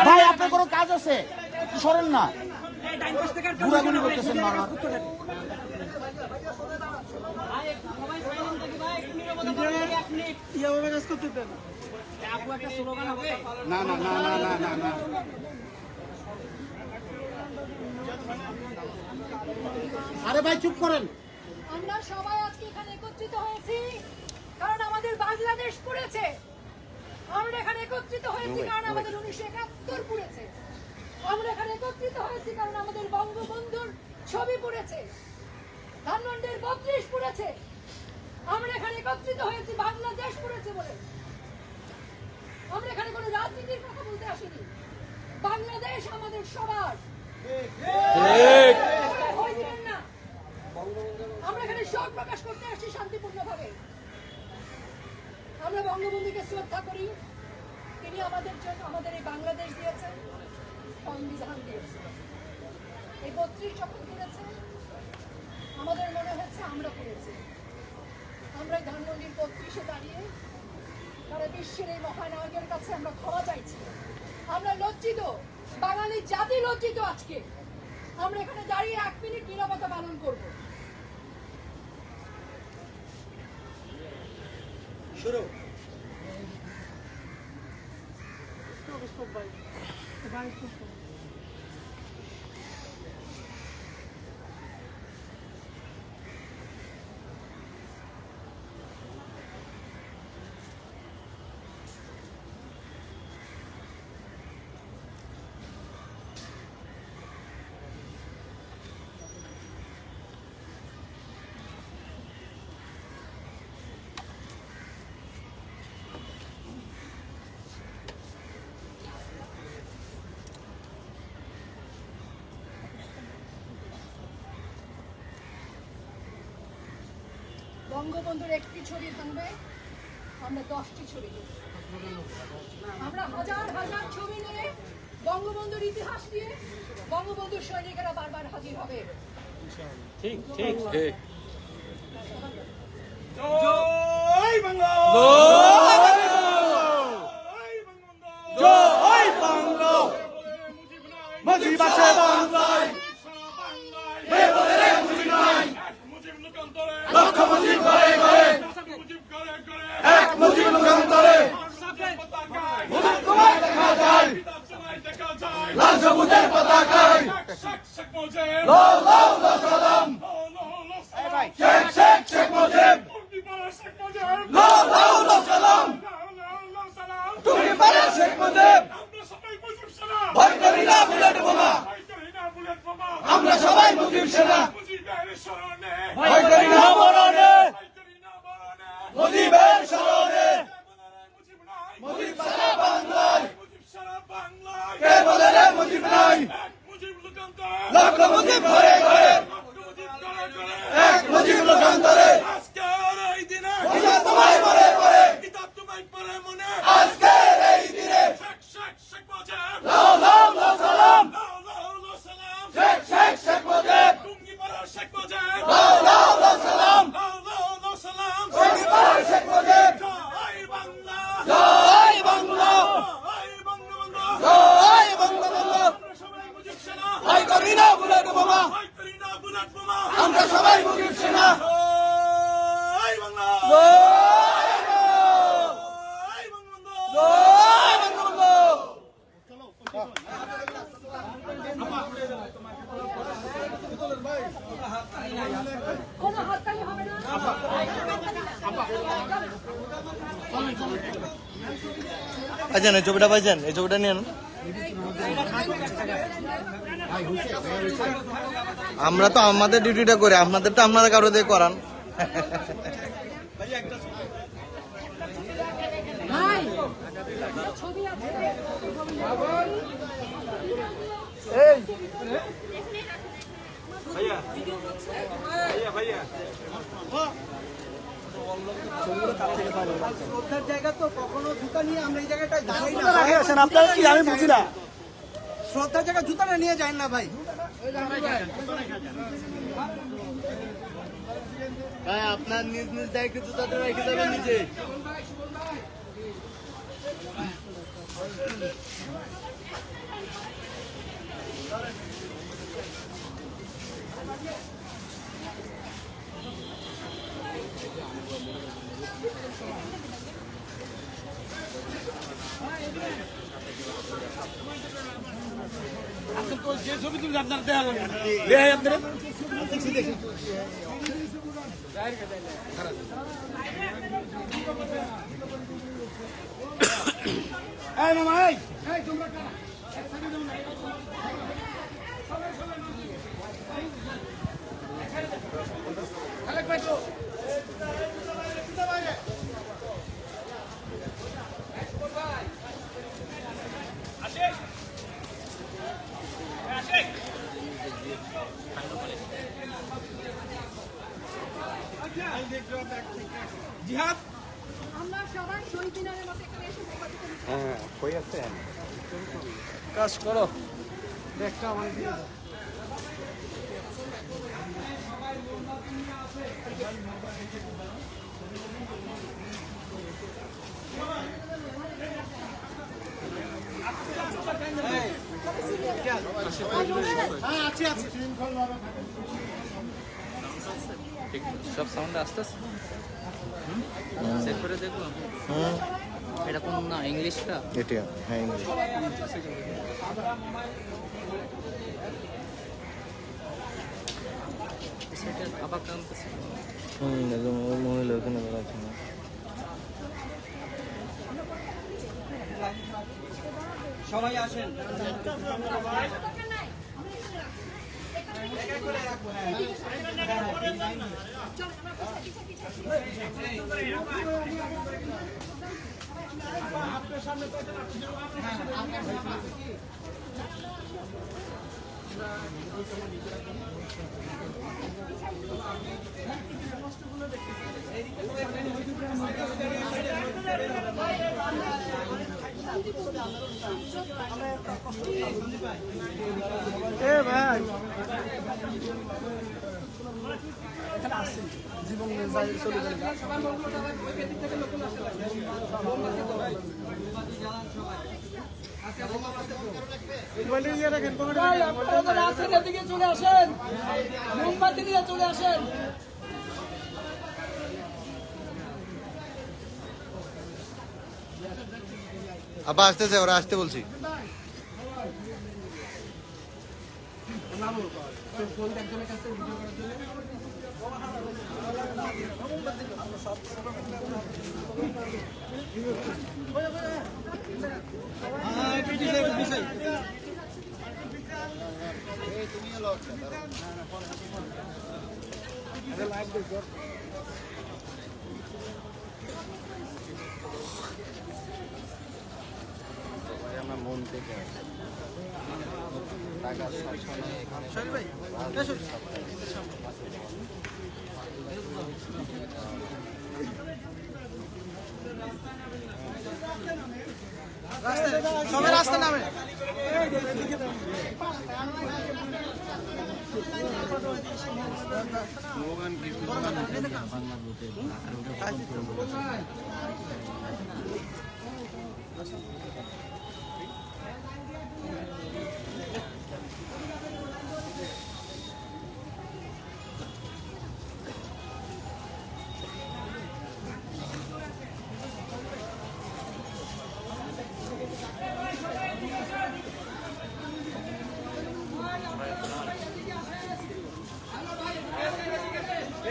ভাই আপনার কোনো কাজ আছে, একটু সরেন না, ঘুরাঘুরি করতেছেন বারবার। না না না না না না না, আরে ভাই চুপ করেন। আমরা সবাই আজকে এখানে একত্রিত হয়েছি কারণ আমাদের বাংলাদেশ পুড়েছে। আমরা এখানে একত্রিত হয়েছি কারণ আমাদের 1971 পুড়েছে। আমরা এখানে একত্রিত হয়েছি কারণ আমাদের বঙ্গবন্ধুর ছবি পুড়েছে, ধানমন্ডির 32 পুড়েছে। আমরা এখানে একত্রিত হয়েছি বাংলাদেশ পুড়েছে বলে। আমরা এখানে কোনো রাজনীতির কথা বলতে আসিনি। বাংলাদেশ আমাদের সবার। না, আমরা এখানে শোক প্রকাশ করতে আসছি শান্তিপূর্ণভাবে। আমরা বঙ্গবন্ধুকে শ্রদ্ধা করি, তিনি আমাদের জন্য আমাদের এই বাংলাদেশ দিয়েছেন, সংবিধান দিয়েছেন। এই 32 যখন করেছে আমাদের মনে হচ্ছে আমরা করেছি। আমরা ধানমন্ডির 32-এ দাঁড়িয়ে সারা বিশ্বের এই মহানায়কের কাছে আমরা ক্ষমা চাইছি। আমরা লজ্জিত, বাঙালি জাতি লজ্জিত। আজকে আমরা এখানে দাঁড়িয়ে 1 মিনিট নীরবতা পালন করব। শুরু। বঙ্গবন্ধুর একটি ছবি ভাঙবে, আমরা 10টি ছবি দেব। আমরা হাজার হাজার ছবি নিয়ে বঙ্গবন্ধুর ইতিহাস নিয়ে বঙ্গবন্ধুর সৈনিকেরা বারবার হাজির হবে। ঠিক ঠিক ঠিক। জয় বাংলা, জয় বাংলা, মুজিব আছে বাংলায়, লক্ষ মুজিব ঘরে ঘরে, এক মুজিব লোকান্তরে, মুজিব তোমায় দেখা যায়, লাল সবুজের পতাকায়, লাল লাল লাল সালাম, শেখ শেখ শেখ মুজিব, লাল লাল লাল সালাম, তুমি পারে শেখ মুজিব, ভয় করি না বুলেট বোমা, আমরা সবাই মুজিব সেনা, ভয় করি না মরণে, মুজিবের স্মরণে, মুজিব সারা বাংলায়, কে বলে রে মুজিব নাই, লক্ষ মুজিব ঘরে ঘরে, এক মুজিব লোকান্তরে, তোমায় মরে পরে, আজকের এই দিনে, লাও লাও লাও সালাম, শেখ শেখ শেখ মুজিব, লাও লাও লাও সালাম, টুঙ্গি পাড়ার শেখ মুজিব, জয় বাংলা, জয় বঙ্গবন্ধু, ভয় করি না বুলেট বোমা, আমরা সবাই মুজিব সেনা, জয় বাংলা, জয় বঙ্গবন্ধু। কোনো হাততালি হবে না। ভাইজান এই ছবিটা, ভাইজান এই ছবিটা নিয়ে নেন। আমরা তো আমাদের ডিউটিটা করি, আপনাদেরটা আপনারা কারো দিয়ে করান। ভাই, ছবি আছে। শ্রদ্ধার জায়গা তো কখনো জুতা নিয়ে আমরা এই জায়গাটায় দাঁড়াই না। আপনারা কি আমি বুঝি না, শ্রদ্ধার জায়গা জুতাটা নিয়ে যায় না ভাই। ভাই আপনার নিজ নিজ দায়িত্ব জুতাটা রেখে দেবেন নিচে। যে ছবি তুলছে আপনার দেখা যাবে দেখাই আপনার এই মামা এই তোমরা কারা এক সেকেন্ড দাও না আলেক ভাই তো জিহাদ আমরা সবাই শহীদ মিনারের মতো এখানে এসে উপস্থিত হয়েছি। হ্যাঁ কই আছেন কাজ করো একটা আমার দিয়ে দাও হ্যাঁ আছি আছি সব সাউন্ড আসতে চেক করে দেখবো এটা কোন না ইংলিশটা এটিএম হ্যাঁ ইংলিশ সেটা আবার কামতেছে একদম ওই মহিলা ওখানে বেড়াচ্ছে না সবাই আসেন দরকার নাই। চল, আমরা পিছাই। এ ভাই জীবন চলে এদিকে চলে আসেন, মোমবাতি নিয়ে চলে আসেন। আবার আসতেছে ওরা আসতে বলছি আমরা মন থেকে টাকা সবসময় এখানে সবাই রাস্তা নামে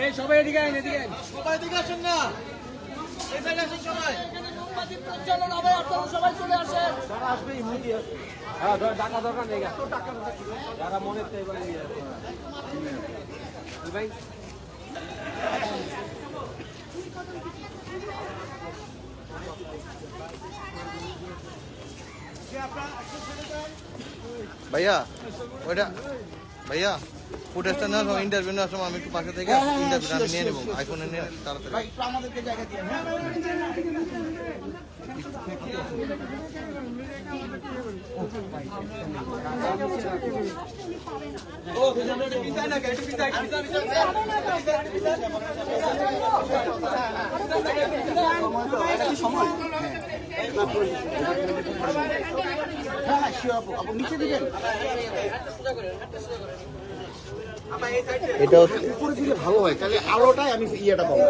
এই সবাই এদিকে আইন, এদিকে আইন। সবাই দিকে আসেন না এই সাইডে আসেন সবাই এখানে মোমবাতি প্রজ্বলন হবে, আপনারা সবাই চলে আসেন। ভাইয়া ওইটা ভাইয়া ফুটেজটা নেওয়ার সময় ইন্টারভিউ নেওয়ার সময় আমি একটু পাশে থেকে ইন্টারভিউটা আমি নিয়ে নেবো আইফোনে নিয়ে তাড়াতাড়ি ভাই একটু আমাদেরকে জায়গা দিয়ে ও পিছাই না একটু পিছাই সময় এটা হচ্ছে উপরে দিলে ভালো হয়, তাহলে আলোটাই আমি ইয়েটা পাবো।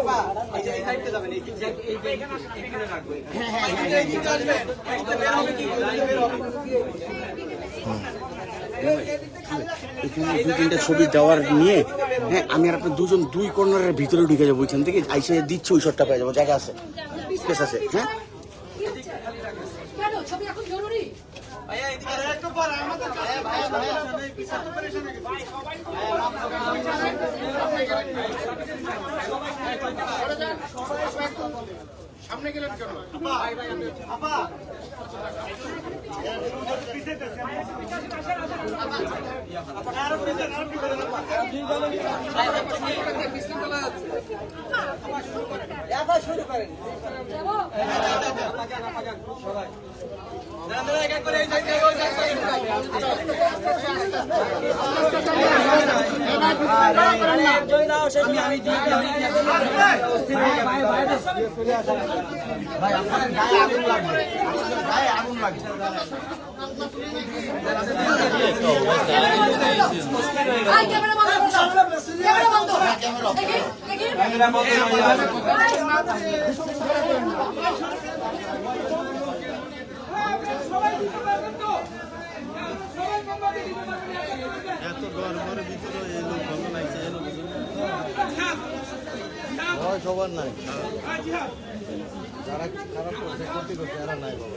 এখানে দু তিনটা ছবি দেওয়ার নিয়ে, হ্যাঁ আমি আর আপনার দুজন দুই কর্নারের ভিতরে ঢুকে যাবো, ওইখান থেকে আইসে দিচ্ছে ওই শটটা পেয়ে যাবো, জায়গা আছে, স্পেস আছে। হ্যাঁ কি হচ্ছে? কেন ছবি এখন জরুরি? যাবো? ভাই আপনার গায়ে আগুন লাগবে, গায়ে আগুন লাগবে। আই ক্যামেরা বন্ধ করো। ক্যামেরা বন্ধ। দেখি, দেখি। এত গরমের ভিতরে এই লোক ভালো লাগছে, এই লোক ভয় সবার নাই, যারা খারাপ করছে ক্ষতি করছে এরা নাই বাবা।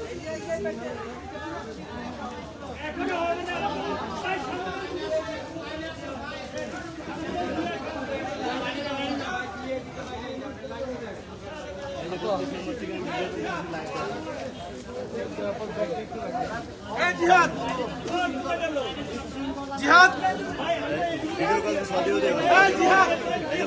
জিহাদ জিহাদ ভিডিও কল সাজিয়ে দেখো। জিহাদ এই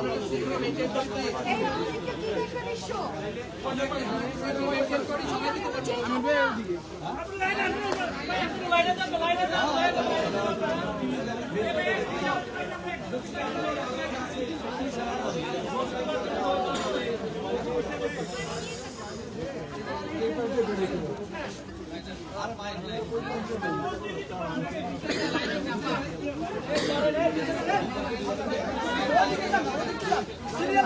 আমাদেরকে কি দেখবে বিশ্ব? সিরিয়াল